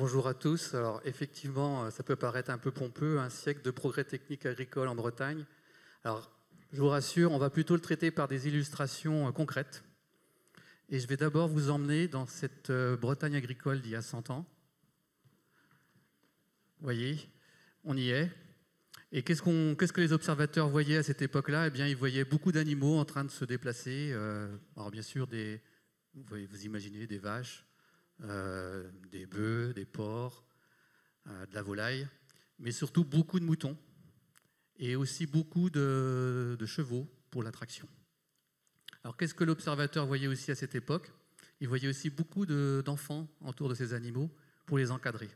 Bonjour à tous. Alors effectivement, ça peut paraître un peu pompeux, un siècle de progrès technique agricole en Bretagne. Alors je vous rassure, on va plutôt le traiter par des illustrations concrètes. Et je vais d'abord vous emmener dans cette Bretagne agricole d'il y a 100 ans. Vous voyez, on y est. Et qu'est-ce que les observateurs voyaient à cette époque-là? Eh bien, ils voyaient beaucoup d'animaux en train de se déplacer. Alors bien sûr, vous imaginez des vaches, des bœufs, des porcs, de la volaille, mais surtout beaucoup de moutons et aussi beaucoup de chevaux pour l'attraction. Alors qu'est-ce que l'observateur voyait aussi à cette époque? Il voyait aussi beaucoup d'enfants autour de ces animaux pour les encadrer.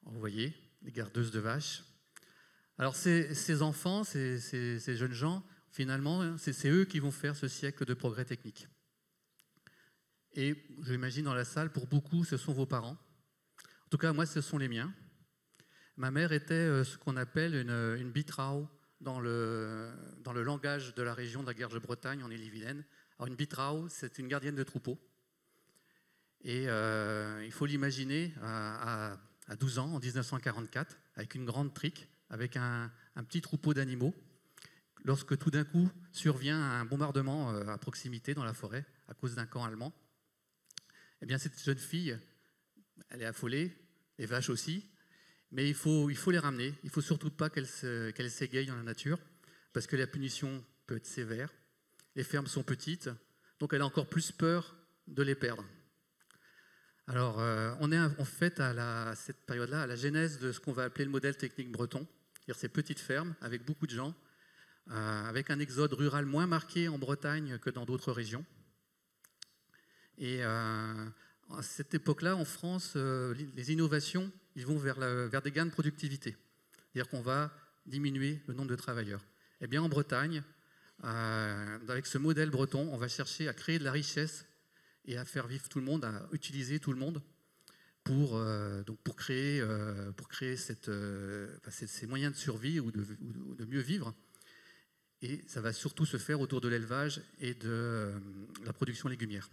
Vous voyez, les gardeuses de vaches. Alors ces enfants, ces jeunes gens, finalement, c'est eux qui vont faire ce siècle de progrès technique. Et j'imagine dans la salle, pour beaucoup, ce sont vos parents. En tout cas, moi, ce sont les miens. Ma mère était ce qu'on appelle une bitrau dans le langage de la région de la Guerche-Bretagne, en Ille-et-Vilaine. Alors une bitrau, c'est une gardienne de troupeau. Et il faut l'imaginer à 12 ans, en 1944, avec une grande trique, avec un petit troupeau d'animaux, lorsque tout d'un coup survient un bombardement à proximité dans la forêt, à cause d'un camp allemand. Eh bien, cette jeune fille, elle est affolée, les vaches aussi, mais il faut les ramener. Il ne faut surtout pas qu'elles s'égayent dans la nature, parce que la punition peut être sévère. Les fermes sont petites, donc elle a encore plus peur de les perdre. Alors, on est en fait à cette période-là, à la genèse de ce qu'on va appeler le modèle technique breton, c'est-à-dire ces petites fermes avec beaucoup de gens, avec un exode rural moins marqué en Bretagne que dans d'autres régions. Et à cette époque-là, en France, les innovations, ils vont vers des gains de productivité. C'est-à-dire qu'on va diminuer le nombre de travailleurs. Eh bien, en Bretagne, avec ce modèle breton, on va chercher à créer de la richesse et à faire vivre tout le monde, à utiliser tout le monde pour créer ces moyens de survie ou de mieux vivre. Et ça va surtout se faire autour de l'élevage et de la production légumière.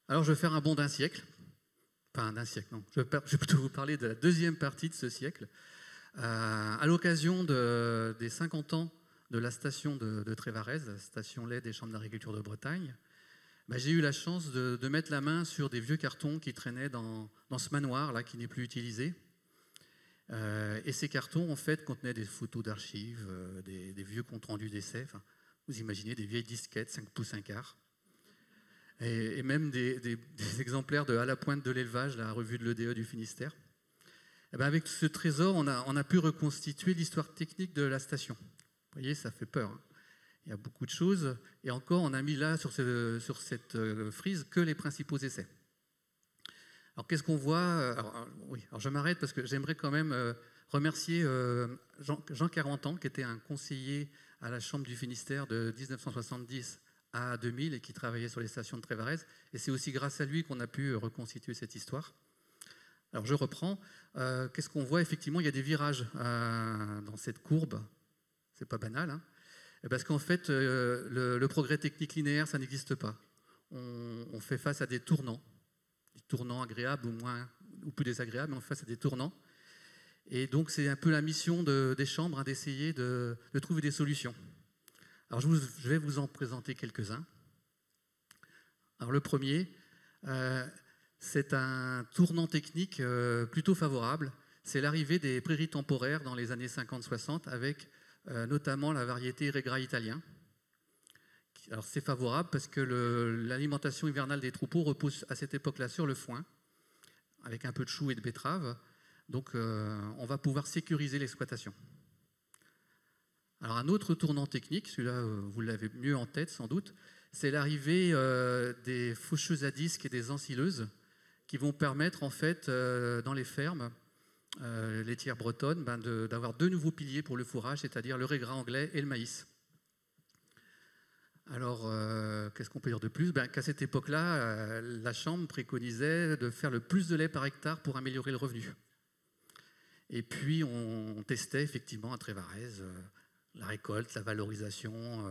Alors je vais faire un bond d'un siècle. Enfin d'un siècle, non. Je vais plutôt vous parler de la deuxième partie de ce siècle. À l'occasion des 50 ans de la station de Trévarez, la station lait des chambres d'agriculture de Bretagne, j'ai eu la chance de mettre la main sur des vieux cartons qui traînaient dans ce manoir là qui n'est plus utilisé. Et ces cartons en fait contenaient des photos d'archives, des vieux comptes rendus d'essais. Enfin, vous imaginez des vieilles disquettes 5 pouces 1 quart. Et même des exemplaires de À la pointe de l'élevage, la revue de l'EDE du Finistère. Et avec ce trésor, on a pu reconstituer l'histoire technique de la station. Vous voyez, ça fait peur. Hein. Il y a beaucoup de choses. Et encore, on a mis là, sur cette frise, que les principaux essais. Alors, qu'est-ce qu'on voit? Alors, je m'arrête parce que j'aimerais quand même remercier Jean Carentan, qui était un conseiller à la Chambre du Finistère de 1970 à 2000 et qui travaillait sur les stations de Trévarez. Et c'est aussi grâce à lui qu'on a pu reconstituer cette histoire. Alors, je reprends. Qu'est-ce qu'on voit? Effectivement, il y a des virages dans cette courbe. C'est pas banal, hein. Parce qu'en fait, le progrès technique linéaire, ça n'existe pas. On fait face à des tournants agréables ou plus désagréables, mais on fait face à des tournants. Et donc, c'est un peu la mission des chambres, hein, d'essayer de trouver des solutions. Alors, je vais vous en présenter quelques-uns. Alors, le premier, c'est un tournant technique plutôt favorable. C'est l'arrivée des prairies temporaires dans les années 50-60 avec notamment la variété Regra italien. Alors c'est favorable parce que l'alimentation hivernale des troupeaux repose à cette époque-là sur le foin, avec un peu de choux et de betteraves. Donc on va pouvoir sécuriser l'exploitation. Alors un autre tournant technique, celui-là vous l'avez mieux en tête sans doute, c'est l'arrivée des faucheuses à disques et des ensileuses qui vont permettre en fait dans les fermes laitières bretonnes d'avoir deux nouveaux piliers pour le fourrage, c'est-à-dire le régras anglais et le maïs. Alors, qu'est-ce qu'on peut dire de plus? Qu'à cette époque-là, la Chambre préconisait de faire le plus de lait par hectare pour améliorer le revenu. Et puis, on testait effectivement à Trévarez la récolte, la valorisation,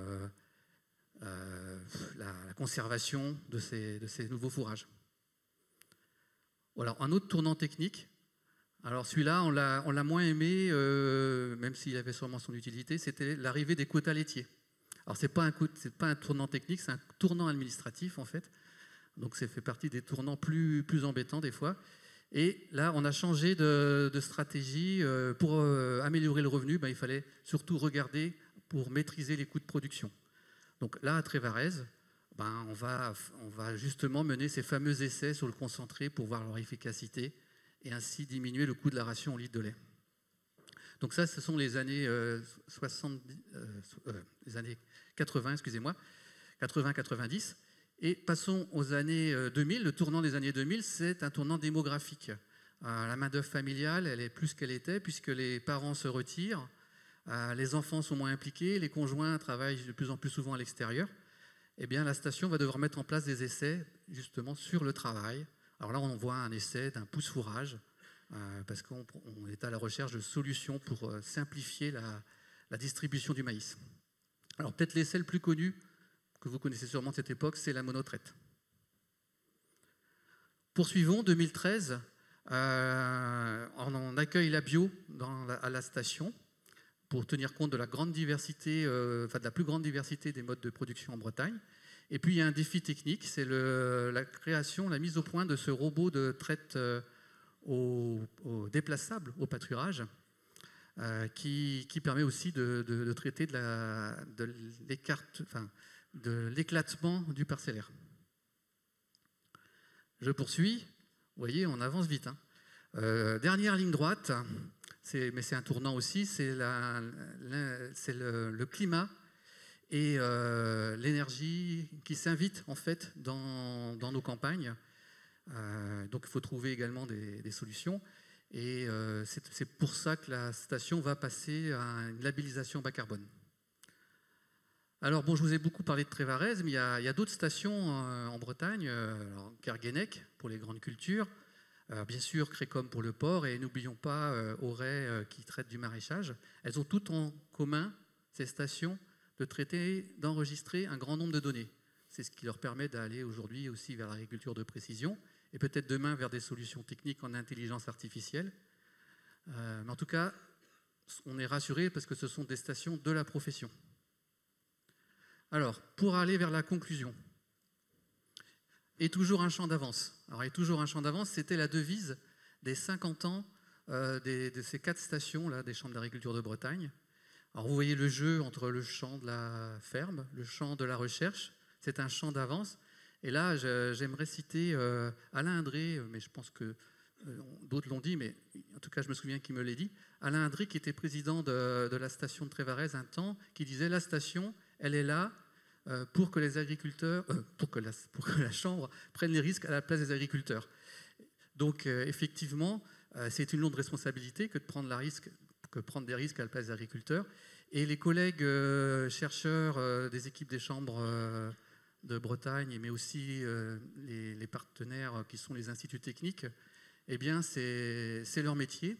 la conservation de ces nouveaux fourrages. Voilà, un autre tournant technique. Alors celui-là, on l'a moins aimé, même s'il avait sûrement son utilité, c'était l'arrivée des quotas laitiers. Alors c'est pas un tournant technique, c'est un tournant administratif en fait. Donc ça fait partie des tournants plus embêtants des fois. Et là, on a changé de stratégie. Pour améliorer le revenu, il fallait surtout regarder pour maîtriser les coûts de production. Donc là, à Trévarez, on va justement mener ces fameux essais sur le concentré pour voir leur efficacité et ainsi diminuer le coût de la ration en litre de lait. Donc ça, ce sont les années, les années 80, excusez-moi, 80-90. Et passons aux années 2000. Le tournant des années 2000, c'est un tournant démographique. La main-d'œuvre familiale, elle est plus qu'elle était, puisque les parents se retirent, les enfants sont moins impliqués, les conjoints travaillent de plus en plus souvent à l'extérieur. Eh bien, la station va devoir mettre en place des essais, justement, sur le travail. Alors là, on voit un essai d'un pousse-fourrage, parce qu'on est à la recherche de solutions pour simplifier la distribution du maïs. Alors, peut-être l'essai le plus connu, que vous connaissez sûrement de cette époque, c'est la monotraite. Poursuivons, 2013, on accueille la bio à la station pour tenir compte de la grande diversité, de la plus grande diversité des modes de production en Bretagne. Et puis il y a un défi technique, c'est la création, la mise au point de ce robot de traite au déplaçable, au pâturage, qui permet aussi de traiter de l'éclatement du parcellaire. Je poursuis. Vous voyez, on avance vite. Dernière ligne droite, mais c'est un tournant aussi, c'est le climat et l'énergie qui s'invitent en fait dans nos campagnes. Donc il faut trouver également des solutions. Et c'est pour ça que la station va passer à une labellisation bas carbone. Alors bon, je vous ai beaucoup parlé de Trévarez, mais il y a d'autres stations en Bretagne, Kerguenec pour les grandes cultures, bien sûr Crécom pour le porc, et n'oublions pas Auray qui traite du maraîchage. Elles ont toutes en commun, ces stations, de traiter, d'enregistrer un grand nombre de données. C'est ce qui leur permet d'aller aujourd'hui aussi vers l'agriculture de précision, et peut-être demain vers des solutions techniques en intelligence artificielle. Mais en tout cas, on est rassuré parce que ce sont des stations de la profession. Alors, pour aller vers la conclusion, et toujours un champ d'avance. Alors, et toujours un champ d'avance, c'était la devise des 50 ans de ces 4 stations là, des chambres d'agriculture de Bretagne. Alors, vous voyez le jeu entre le champ de la ferme, le champ de la recherche. C'est un champ d'avance. Et là, j'aimerais citer Alain Indré, mais je pense que d'autres l'ont dit, mais en tout cas, je me souviens qu'il me l'a dit. Alain Indré, qui était président de la station de Trévarez un temps, qui disait « La station, elle est là pour que les agriculteurs, pour que la Chambre prenne les risques à la place des agriculteurs. » Donc, effectivement, c'est une lourde responsabilité que de prendre des risques à la place des agriculteurs. Et les collègues chercheurs des équipes des chambres de Bretagne, mais aussi les partenaires qui sont les instituts techniques, eh bien, c'est leur métier.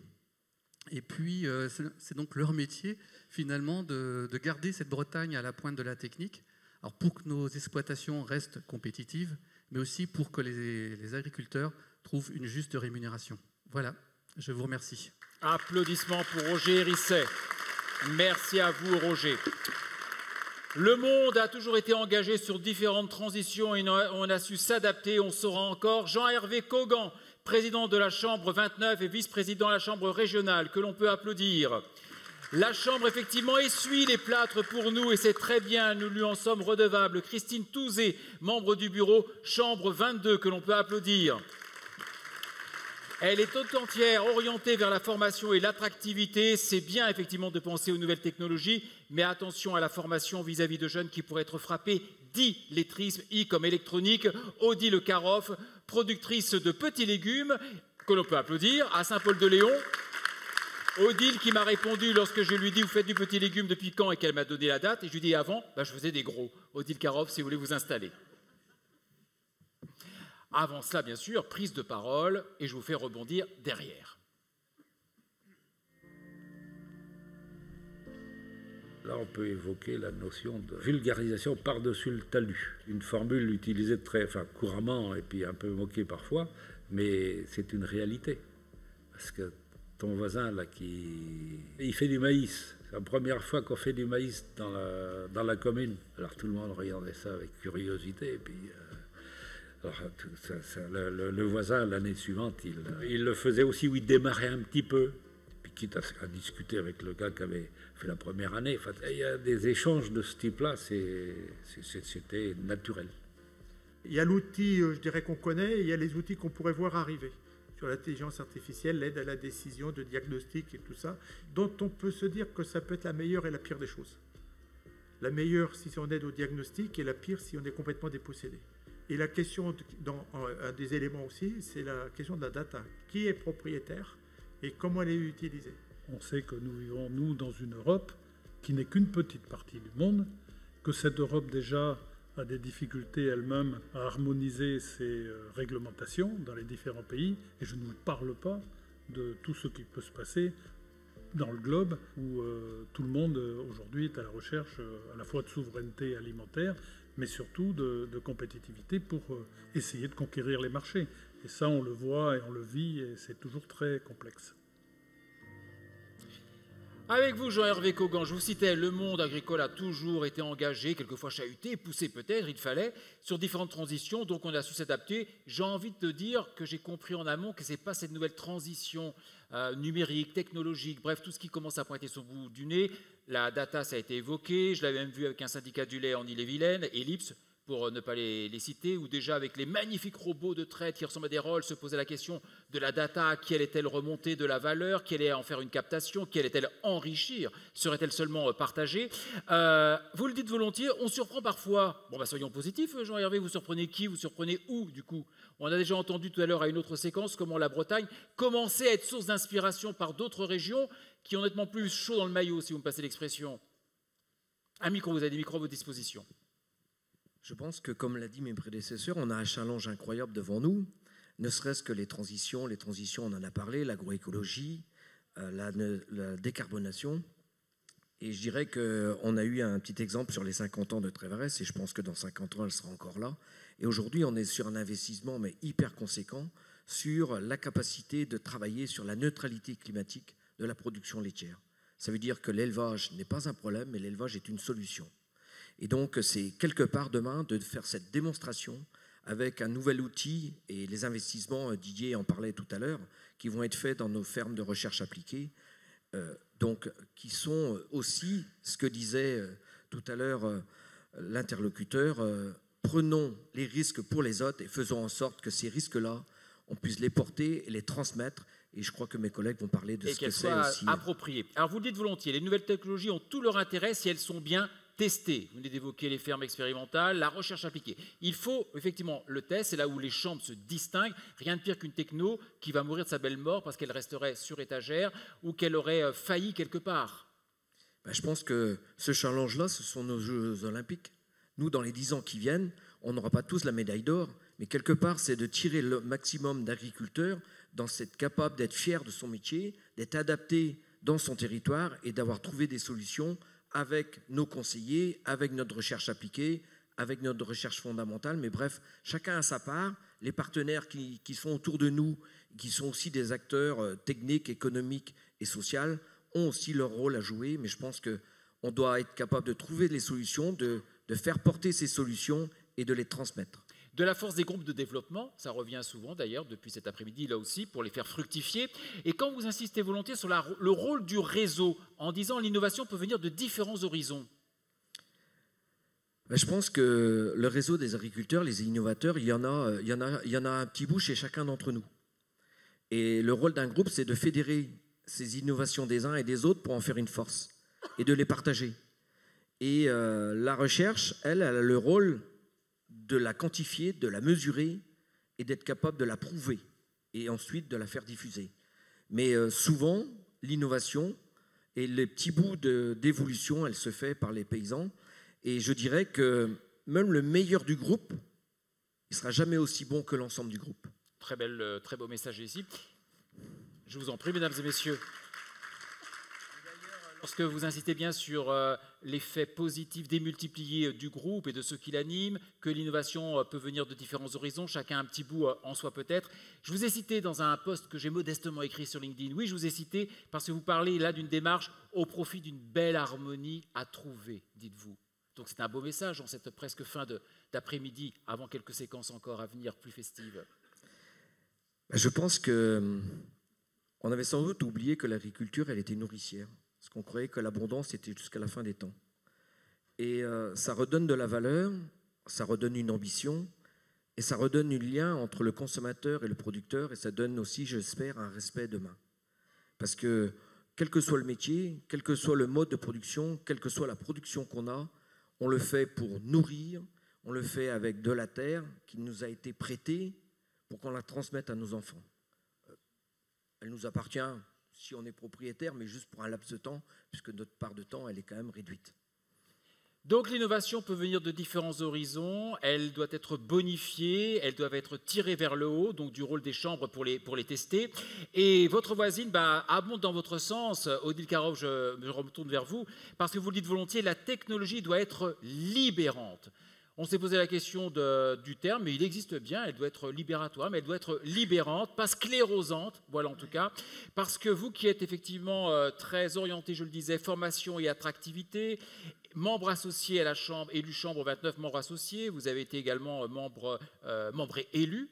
Et puis, c'est donc leur métier, finalement, de garder cette Bretagne à la pointe de la technique, alors pour que nos exploitations restent compétitives, mais aussi pour que les agriculteurs trouvent une juste rémunération. Voilà, je vous remercie. Applaudissements pour Roger Hérisset. Merci à vous, Roger. Le monde a toujours été engagé sur différentes transitions et on a su s'adapter, on saura encore. Jean-Hervé Cogan, président de la Chambre 29 et vice-président de la Chambre régionale, que l'on peut applaudir. La Chambre, effectivement, essuie les plâtres pour nous et c'est très bien, nous lui en sommes redevables. Christine Touzé, membre du bureau Chambre 22, que l'on peut applaudir. Elle est tout entière orientée vers la formation et l'attractivité. C'est bien, effectivement, de penser aux nouvelles technologies, mais attention à la formation vis-à-vis de jeunes qui pourraient être frappés d'illettrisme, I comme électronique. Odile Caroff, productrice de petits légumes, que l'on peut applaudir, à Saint-Paul-de-Léon. Odile qui m'a répondu lorsque je lui ai dit « Vous faites du petit légume depuis quand ?» et qu'elle m'a donné la date. Et je lui ai dit « Avant, je faisais des gros. » Odile Caroff, si vous voulez vous installer. Avant cela, bien sûr, prise de parole, et je vous fais rebondir derrière. Là, on peut évoquer la notion de vulgarisation par-dessus le talus. Une formule utilisée couramment et puis un peu moquée parfois, mais c'est une réalité. Parce que ton voisin, là, il fait du maïs. C'est la première fois qu'on fait du maïs dans la commune. Alors tout le monde regardait ça avec curiosité. Et puis, le voisin, l'année suivante, il le faisait aussi où il démarrait un petit peu. Puis quitte à discuter avec le gars qui avait fait la première année. Enfin, il y a des échanges de ce type-là, c'était naturel. Il y a l'outil, je dirais, qu'on connaît, et il y a les outils qu'on pourrait voir arriver. Sur l'intelligence artificielle, l'aide à la décision, de diagnostic et tout ça, dont on peut se dire que ça peut être la meilleure et la pire des choses. La meilleure si on aide au diagnostic et la pire si on est complètement dépossédé. Et la question, un des éléments aussi, c'est la question de la data. Qui est propriétaire et comment elle est utilisée? On sait que nous vivons, nous, dans une Europe qui n'est qu'une petite partie du monde, que cette Europe déjà a des difficultés elle-même à harmoniser ses réglementations dans les différents pays. Et je ne vous parle pas de tout ce qui peut se passer dans le globe où tout le monde aujourd'hui est à la recherche à la fois de souveraineté alimentaire, mais surtout de compétitivité pour essayer de conquérir les marchés. Et ça, on le voit et on le vit, et c'est toujours très complexe. Avec vous, Jean-Hervé Caugan, je vous citais, le monde agricole a toujours été engagé, quelquefois chahuté, poussé peut-être, il fallait, sur différentes transitions, donc on a su s'adapter. J'ai envie de te dire que j'ai compris en amont que ce n'est pas cette nouvelle transition numérique, technologique, bref, tout ce qui commence à pointer son bout du nez. La data, ça a été évoqué, je l'avais même vu avec un syndicat du lait en Ille-et-Vilaine, Ellipse, pour ne pas les citer, ou déjà avec les magnifiques robots de traite qui ressemblent à des rôles, se posait la question de la data, à qui allait-elle remonter de la valeur, qui allait en faire une captation, qui allait-elle enrichir, serait-elle seulement partagée? Vous le dites volontiers, on surprend parfois, soyons positifs, Jean-Hervé, vous surprenez qui, vous surprenez où du coup? On a déjà entendu tout à l'heure à une autre séquence comment la Bretagne commençait à être source d'inspiration par d'autres régions qui ont nettement plus chaud dans le maillot, si vous me passez l'expression. Un micro, vous avez des micros à votre disposition. Je pense que, comme l'a dit mes prédécesseurs, on a un challenge incroyable devant nous, ne serait-ce que les transitions, on en a parlé, l'agroécologie, la décarbonation. Et je dirais qu'on a eu un petit exemple sur les 50 ans de Trévarès, et je pense que dans 50 ans, elle sera encore là. Et aujourd'hui, on est sur un investissement mais hyper conséquent sur la capacité de travailler sur la neutralité climatique de la production laitière. Ça veut dire que l'élevage n'est pas un problème, mais l'élevage est une solution. Et donc, c'est quelque part demain de faire cette démonstration avec un nouvel outil et les investissements, Didier en parlait tout à l'heure, qui vont être faits dans nos fermes de recherche appliquée, donc qui sont aussi, ce que disait tout à l'heure l'interlocuteur, prenons les risques pour les autres et faisons en sorte que ces risques-là, on puisse les porter et les transmettre. Et je crois que mes collègues vont parler de ce que c'est aussi. Et qu'elles soient appropriées. Alors vous le dites volontiers, les nouvelles technologies ont tout leur intérêt si elles sont bien tester. Vous venez d'évoquer les fermes expérimentales, la recherche appliquée. Il faut effectivement le test, c'est là où les chambres se distinguent. Rien de pire qu'une techno qui va mourir de sa belle mort parce qu'elle resterait sur étagère ou qu'elle aurait failli quelque part. Je pense que ce challenge-là, ce sont nos Jeux Olympiques. Nous, dans les 10 ans qui viennent, on n'aura pas tous la médaille d'or, mais quelque part, c'est de tirer le maximum d'agriculteurs dans cette capable d'être fier de son métier, d'être adapté dans son territoire et d'avoir trouvé des solutions avec nos conseillers, avec notre recherche appliquée, avec notre recherche fondamentale. Mais bref, chacun a sa part. Les partenaires qui sont autour de nous, qui sont aussi des acteurs techniques, économiques et sociaux, ont aussi leur rôle à jouer. Mais je pense qu'on doit être capable de trouver les solutions, de faire porter ces solutions et de les transmettre. De la force des groupes de développement, ça revient souvent d'ailleurs depuis cet après-midi là aussi pour les faire fructifier. Et quand vous insistez volontiers sur le rôle du réseau en disant l'innovation peut venir de différents horizons. Je pense que le réseau des agriculteurs, les innovateurs, il y en a un petit bout chez chacun d'entre nous. Et le rôle d'un groupe, c'est de fédérer ces innovations des uns et des autres pour en faire une force et de les partager. Et la recherche, elle a le rôle de la quantifier, de la mesurer et d'être capable de la prouver et ensuite de la faire diffuser. Mais souvent, l'innovation et les petits bouts d'évolution, elle se fait par les paysans. Et je dirais que même le meilleur du groupe, il ne sera jamais aussi bon que l'ensemble du groupe. Très beau message ici. Je vous en prie, mesdames et messieurs. lorsque vous insistez bien sur l'effet positif démultiplié du groupe et de ceux qui l'animent, que l'innovation peut venir de différents horizons, chacun un petit bout en soi peut-être. Je vous ai cité dans un post que j'ai modestement écrit sur LinkedIn. Oui, je vous ai cité parce que vous parlez là d'une démarche au profit d'une belle harmonie à trouver, dites-vous. Donc c'est un beau message en cette presque fin d'après-midi, avant quelques séquences encore à venir plus festives. Je pense qu'on avait sans doute oublié que l'agriculture, elle était nourricière. Parce qu'on croyait que l'abondance était jusqu'à la fin des temps. Et ça redonne de la valeur, ça redonne une ambition, et ça redonne un lien entre le consommateur et le producteur, et ça donne aussi, j'espère, un respect demain. Parce que, quel que soit le métier, quel que soit le mode de production, quelle que soit la production qu'on a, on le fait pour nourrir, on le fait avec de la terre qui nous a été prêtée pour qu'on la transmette à nos enfants. Elle nous appartient si on est propriétaire, mais juste pour un laps de temps, puisque notre part de temps, elle est quand même réduite. Donc l'innovation peut venir de différents horizons, elle doit être bonifiée, elle doit être tirée vers le haut, donc du rôle des chambres pour les tester. Et votre voisine abonde dans votre sens. Odile Karov, je me retourne vers vous, parce que vous le dites volontiers, la technologie doit être libérante. On s'est posé la question du terme, mais il existe bien, elle doit être libératoire, mais elle doit être libérante, pas sclérosante, voilà en tout cas, parce que vous qui êtes effectivement très orienté, je le disais, formation et attractivité, membre associé à la Chambre, élu Chambre, 29 membres associés, vous avez été également membre élu,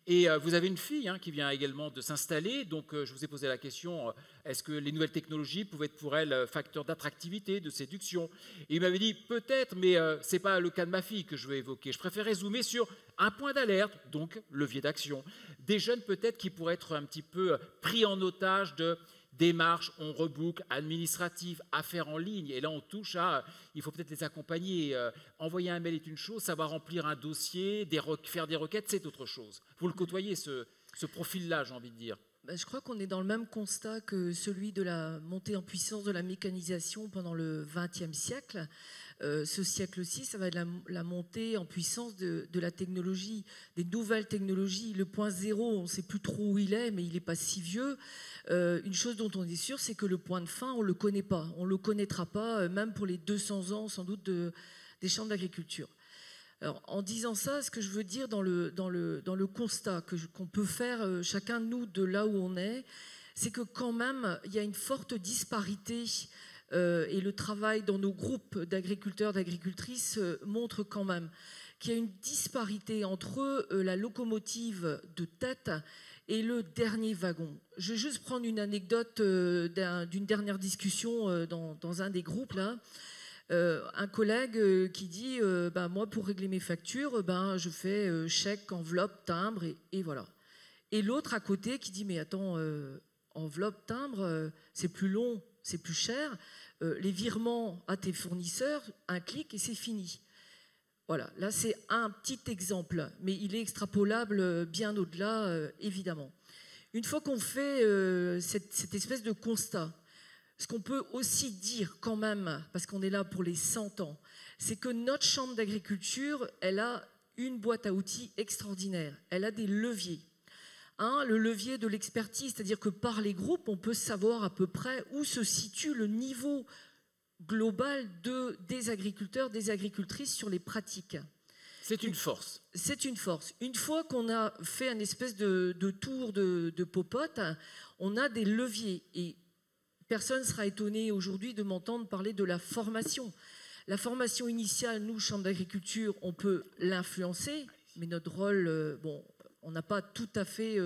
et vous avez une fille qui vient également de s'installer, donc je vous ai posé la question, est-ce que les nouvelles technologies pouvaient être pour elle facteur d'attractivité, de séduction? Et il m'avait dit peut-être, mais ce n'est pas le cas de ma fille que je veux évoquer. Je préférais zoomer sur un point d'alerte, donc levier d'action. Des jeunes peut-être qui pourraient être un petit peu pris en otage de démarches, on reboucle, administratives, affaires en ligne. Et là, on touche à, il faut peut-être les accompagner. Envoyer un mail est une chose, savoir remplir un dossier, faire des requêtes, c'est autre chose. Vous le côtoyez, ce profil-là, j'ai envie de dire. Je crois qu'on est dans le même constat que celui de la montée en puissance de la mécanisation pendant le XXe siècle. Ce siècle-ci, ça va être la montée en puissance de la technologie, des nouvelles technologies. Le point zéro, on ne sait plus trop où il est, mais il n'est pas si vieux. Une chose dont on est sûr, c'est que le point de fin, on ne le connaît pas. On ne le connaîtra pas, même pour les 200 ans, sans doute, des chambres d'agriculture. Alors, en disant ça, ce que je veux dire dans le constat qu'on peut faire chacun de nous de là où on est, c'est que quand même, il y a une forte disparité et le travail dans nos groupes d'agriculteurs, d'agricultrices montre quand même qu'il y a une disparité entre la locomotive de tête et le dernier wagon. Je vais juste prendre une anecdote d'une dernière discussion dans un des groupes là. Un collègue qui dit moi pour régler mes factures je fais chèque, enveloppe, timbre et voilà. Et l'autre à côté qui dit mais attends, enveloppe, timbre c'est plus long, c'est plus cher, les virements à tes fournisseurs, un clic et c'est fini. Voilà, là c'est un petit exemple, mais il est extrapolable bien au-delà évidemment. Une fois qu'on fait cette espèce de constat, ce qu'on peut aussi dire quand même, parce qu'on est là pour les 100 ans, c'est que notre chambre d'agriculture, elle a une boîte à outils extraordinaire. Elle a des leviers. Le levier de l'expertise, c'est-à-dire que par les groupes, on peut savoir à peu près où se situe le niveau global des agriculteurs, des agricultrices sur les pratiques. C'est une force. C'est une force. Une fois qu'on a fait un espèce de tour de popote, on a des leviers. Et personne ne sera étonné aujourd'hui de m'entendre parler de la formation. La formation initiale, nous, Chambre d'agriculture, on peut l'influencer, mais notre rôle, on n'a pas tout à fait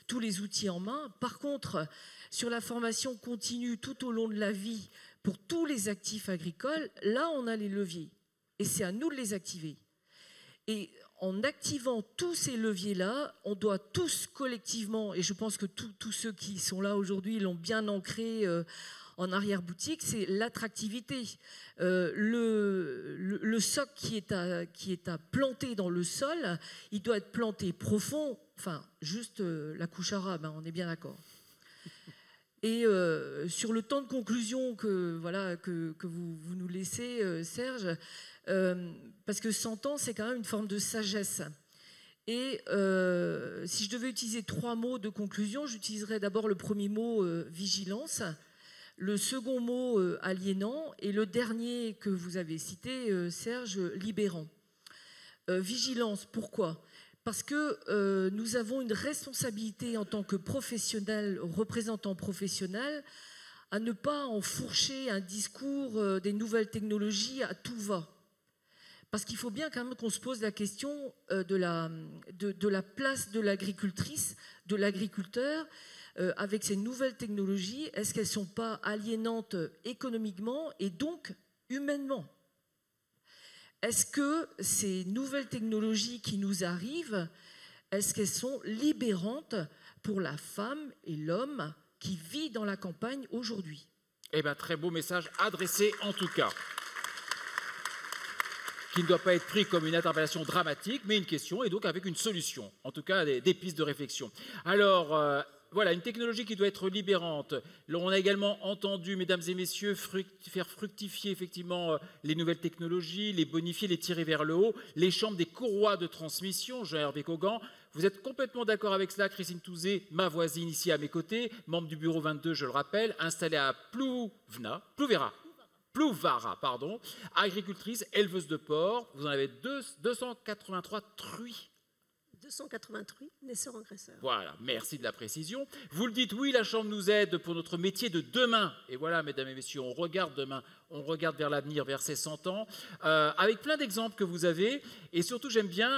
tous les outils en main. Par contre, sur la formation continue tout au long de la vie, pour tous les actifs agricoles, là, on a les leviers. Et c'est à nous de les activer. Et en activant tous ces leviers-là, on doit tous collectivement, et je pense que tous ceux qui sont là aujourd'hui l'ont bien ancré en arrière-boutique, c'est l'attractivité. Le soc qui est à planter dans le sol, il doit être planté profond, enfin juste la couche arabe, on est bien d'accord. Et sur le temps de conclusion que vous nous laissez, Serge, parce que 100 ans, c'est quand même une forme de sagesse. Et si je devais utiliser 3 mots de conclusion, j'utiliserais d'abord le premier mot, vigilance. Le second mot, aliénant, et le dernier que vous avez cité, Serge, libérant. Vigilance, pourquoi ? Parce que nous avons une responsabilité en tant que professionnels, représentants professionnels, à ne pas enfourcher un discours des nouvelles technologies à tout va. Parce qu'il faut bien quand même qu'on se pose la question de la place de l'agricultrice, de l'agriculteur, avec ces nouvelles technologies. Est-ce qu'elles ne sont pas aliénantes économiquement et donc humainement ? Est-ce que ces nouvelles technologies qui nous arrivent, est-ce qu'elles sont libérantes pour la femme et l'homme qui vit dans la campagne aujourd'hui ? Eh bien, très beau message adressé en tout cas, qui ne doit pas être pris comme une interpellation dramatique, mais une question et donc avec une solution, en tout cas des pistes de réflexion. Alors, voilà, une technologie qui doit être libérante. On a également entendu, mesdames et messieurs, faire fructifier effectivement les nouvelles technologies, les bonifier, les tirer vers le haut, les chambres des courroies de transmission. Jean-Hervé Cogan, vous êtes complètement d'accord avec cela. Christine Touzé, ma voisine ici à mes côtés, membre du bureau 22, je le rappelle, installée à Plouvara, agricultrice, éleveuse de porc. Vous en avez 283 truies. 280 truies, naisseurs-engraisseurs. Voilà, merci de la précision. Vous le dites, oui, la Chambre nous aide pour notre métier de demain. Et voilà, mesdames et messieurs, on regarde demain, on regarde vers l'avenir, vers ces 100 ans, avec plein d'exemples que vous avez. Et surtout, j'aime bien,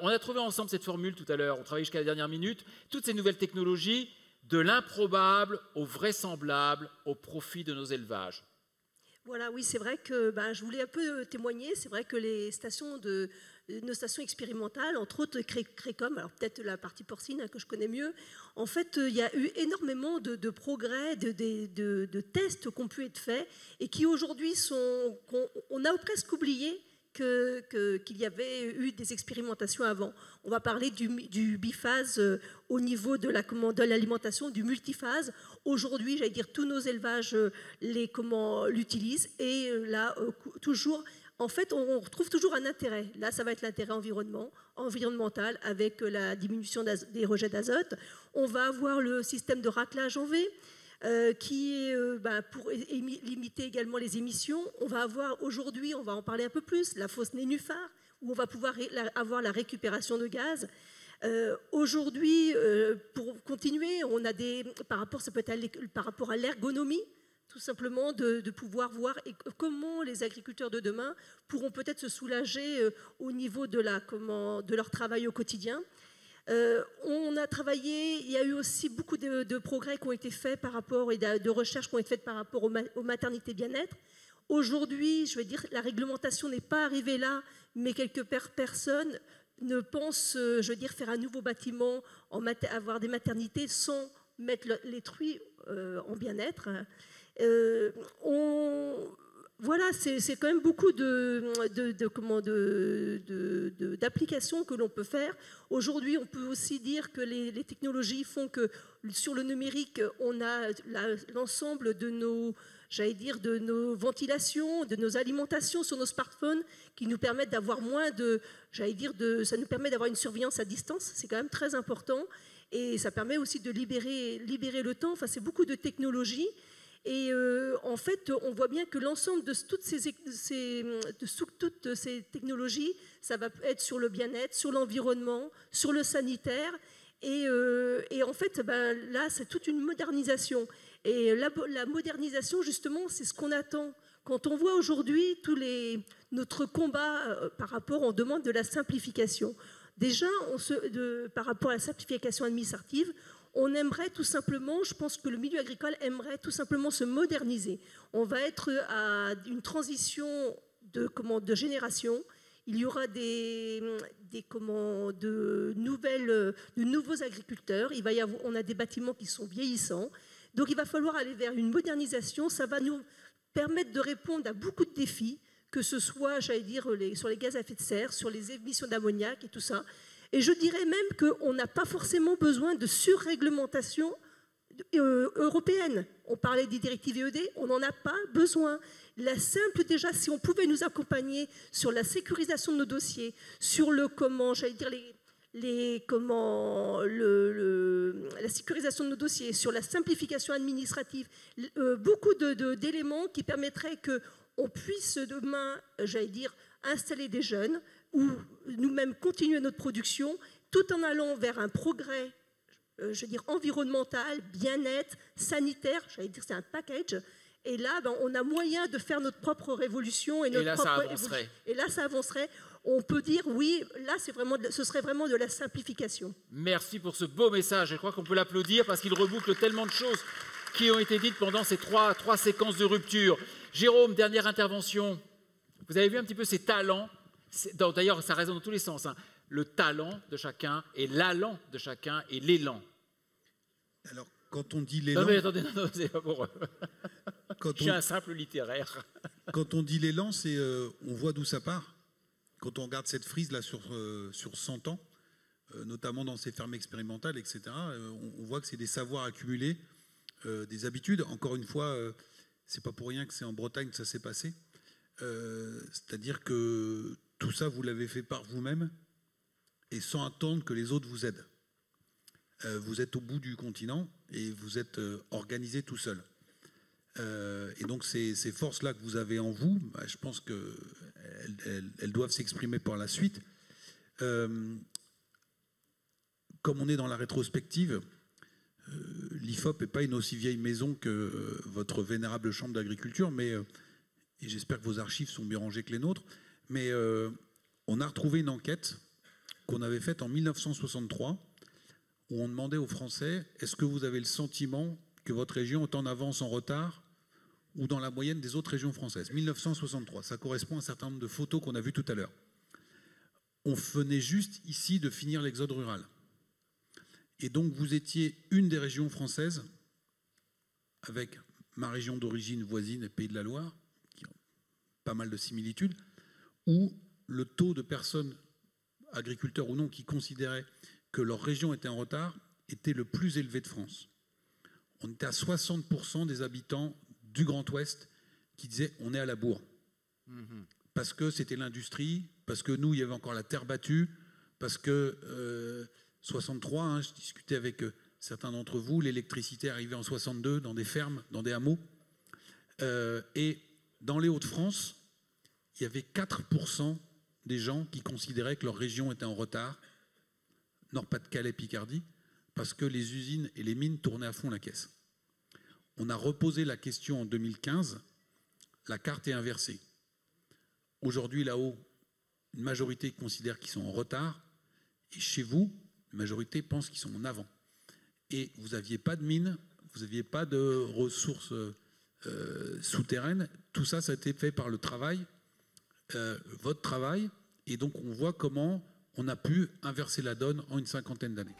on a trouvé ensemble cette formule tout à l'heure, on travaille jusqu'à la dernière minute, toutes ces nouvelles technologies, de l'improbable au vraisemblable, au profit de nos élevages. Voilà, oui, c'est vrai que je voulais un peu témoigner. C'est vrai que nos stations expérimentales, entre autres Crécom, alors peut-être la partie porcine que je connais mieux, en fait, il y a eu énormément de progrès, de tests qui ont pu être faits et qui aujourd'hui on a presque oublié qu'il y avait eu des expérimentations avant. On va parler du biphase au niveau de l'alimentation, du multiphase. Aujourd'hui, j'allais dire, tous nos élevages l'utilisent et là, toujours... En fait, on retrouve toujours un intérêt. Là, ça va être l'intérêt environnemental avec la diminution des rejets d'azote. On va avoir le système de raclage en V qui est pour limiter également les émissions. On va avoir aujourd'hui, on va en parler un peu plus, la fosse nénuphar, où on va pouvoir avoir la récupération de gaz. Aujourd'hui, pour continuer, on a ça peut être par rapport à l'ergonomie, tout simplement de pouvoir voir comment les agriculteurs de demain pourront peut-être se soulager au niveau de leur travail au quotidien. On a travaillé, il y a eu aussi beaucoup de progrès qui ont été faits par rapport et de recherches qui ont été faites par rapport aux maternités bien-être. Aujourd'hui, je vais dire, la réglementation n'est pas arrivée là, mais quelques personnes ne pensent, je veux dire, faire un nouveau bâtiment, avoir des maternités sans mettre les truies en bien-être. Voilà, c'est quand même beaucoup d'applications que l'on peut faire. Aujourd'hui, on peut aussi dire que les technologies font que sur le numérique, on a l'ensemble de nos ventilations, de nos alimentations sur nos smartphones qui nous permettent d'avoir ça nous permet d'avoir une surveillance à distance. C'est quand même très important et ça permet aussi de libérer le temps. Enfin, c'est beaucoup de technologies. Et en fait, on voit bien que l'ensemble de toutes ces technologies, ça va être sur le bien-être, sur l'environnement, sur le sanitaire. Et en fait, là, c'est toute une modernisation. Et la modernisation, justement, c'est ce qu'on attend. Quand on voit aujourd'hui notre combat par rapport, on demande de la simplification. Déjà, par rapport à la simplification administrative, on aimerait tout simplement, je pense que le milieu agricole aimerait tout simplement se moderniser. On va être à une transition de génération. Il y aura de nouveaux agriculteurs. On a des bâtiments qui sont vieillissants. Donc il va falloir aller vers une modernisation. Ça va nous permettre de répondre à beaucoup de défis, que ce soit, j'allais dire, sur les gaz à effet de serre, sur les émissions d'ammoniac et tout ça. Et je dirais même qu'on n'a pas forcément besoin de surréglementation européenne. On parlait des directives EED, on n'en a pas besoin. Déjà, si on pouvait nous accompagner sur la sécurisation de nos dossiers, sur la sécurisation de nos dossiers, sur la simplification administrative, beaucoup d'éléments qui permettraient qu'on puisse demain, j'allais dire, installer des jeunes ou nous-mêmes continuer notre production tout en allant vers un progrès, je veux dire, environnemental, bien-être, sanitaire, j'allais dire c'est un package. Et là, on a moyen de faire notre propre révolution. Et là, ça avancerait. On peut dire, oui, là, ce serait vraiment de la simplification. Merci pour ce beau message. Je crois qu'on peut l'applaudir parce qu'il reboucle tellement de choses qui ont été dites pendant ces trois séquences de rupture. Jérôme, dernière intervention. Vous avez vu un petit peu ces talents. D'ailleurs, ça résonne dans tous les sens. Hein. Le talent de chacun et l'allant de chacun et l'élan. Alors, quand on dit l'élan... Non, mais attendez, non, c'est pas pour... Je suis un simple littéraire. Quand on dit l'élan, on voit d'où ça part. Quand on regarde cette frise-là sur 100 ans, notamment dans ces fermes expérimentales, etc., on voit que c'est des savoirs accumulés, des habitudes. Encore une fois, c'est pas pour rien que c'est en Bretagne que ça s'est passé. C'est-à-dire que tout ça, vous l'avez fait par vous-même et sans attendre que les autres vous aident. Vous êtes au bout du continent et vous êtes organisé tout seul. Et donc ces forces-là que vous avez en vous, je pense qu'elles doivent s'exprimer par la suite. Comme on est dans la rétrospective, l'IFOP n'est pas une aussi vieille maison que votre vénérable chambre d'agriculture, mais et j'espère que vos archives sont mieux rangées que les nôtres, mais on a retrouvé une enquête qu'on avait faite en 1963 où on demandait aux Français, est-ce que vous avez le sentiment que votre région est en avance, en retard ou dans la moyenne des autres régions françaises. 1963, ça correspond à un certain nombre de photos qu'on a vues tout à l'heure. On venait juste ici de finir l'exode rural. Et donc vous étiez une des régions françaises, avec ma région d'origine voisine, le Pays de la Loire, qui ont pas mal de similitudes, où le taux de personnes, agriculteurs ou non, qui considéraient que leur région était en retard, était le plus élevé de France. On était à 60% des habitants du Grand Ouest qui disaient on est à la bourre. Parce que c'était l'industrie, parce que nous, il y avait encore la terre battue, parce que 63, hein, je discutais avec certains d'entre vous, l'électricité arrivait en 62 dans des fermes, dans des hameaux. Et dans les Hauts-de-France, il y avait 4% des gens qui considéraient que leur région était en retard, Nord-Pas-de-Calais, Picardie, parce que les usines et les mines tournaient à fond la caisse. On a reposé la question en 2015, la carte est inversée. Aujourd'hui, là-haut, une majorité considère qu'ils sont en retard, et chez vous, une majorité pense qu'ils sont en avant. Et vous n'aviez pas de mines, vous n'aviez pas de ressources souterraines, tout ça, ça a été fait par le travail, votre travail, et donc on voit comment on a pu inverser la donne en une 50aine d'années.